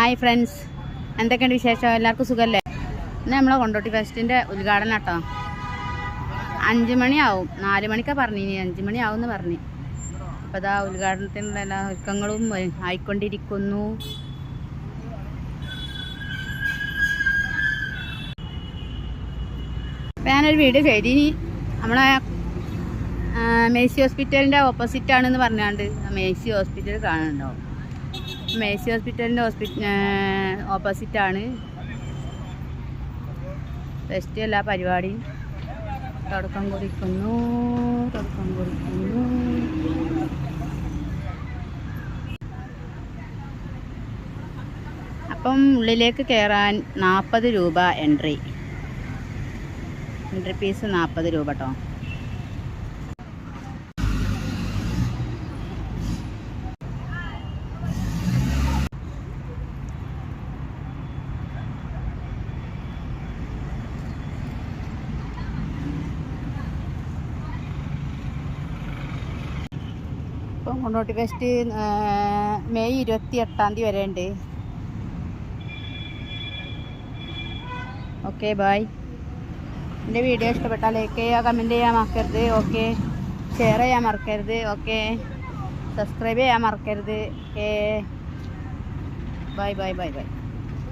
Hi friends, എന്തൊക്കെയുണ്ട് വിശേഷം? എല്ലാവർക്കും സുഖമല്ലേ? ഇന്ന് നമ്മളെ കൊണ്ടോട്ടി ഫെസ്റ്റിൻ്റെ ഉദ്ഘാടനം കേട്ടോ. 5 മണിയാവും. 4 മണിക്കാണ് പറഞ്ഞിനി, 5 മണിയാവും എന്ന് പറഞ്ഞു. അപ്പോൾ ഇതാ ഉദ്ഘാടനത്തിനുള്ള എല്ലാ ഒരുക്കങ്ങളും ആയിക്കൊണ്ടിരിക്കുന്നു. ഞാനൊരു വീഡിയോ ചെയ്തിനി. നമ്മളെ മേഴ്സി ഹോസ്പിറ്റലിൻ്റെ ഓപ്പോസിറ്റാണെന്ന് പറഞ്ഞാണ്ട് മേഴ്സി ഹോസ്പിറ്റൽ കാണുന്നുണ്ടാവും. മേഴ്സി ഹോസ്പിറ്റലിൻ്റെ ഓപ്പോസിറ്റാണ് ഫെസ്റ്റ്. എല്ലാ പരിപാടിയും തുടക്കം കുറിക്കുന്നു. അപ്പം ഉള്ളിലേക്ക് കയറാൻ 40 രൂപ എൻട്രി ഫീസ്. 40 രൂപ കേട്ടോ. ഇപ്പം കൊണ്ടോട്ടി ഫെസ്റ്റ് മെയ് 28 വരെ ഉണ്ട്. Okay, bye. എൻ്റെ വീഡിയോ ഇഷ്ടപ്പെട്ടാൽ ലൈക്ക് ചെയ്യുക, കമൻറ്റ് ചെയ്യാൻ മറക്കരുത്. ഓക്കെ, ഷെയർ ചെയ്യാൻ മറക്കരുത്. ഓക്കെ, സബ്സ്ക്രൈബ് ചെയ്യാൻ മറക്കരുത്. Okay, by.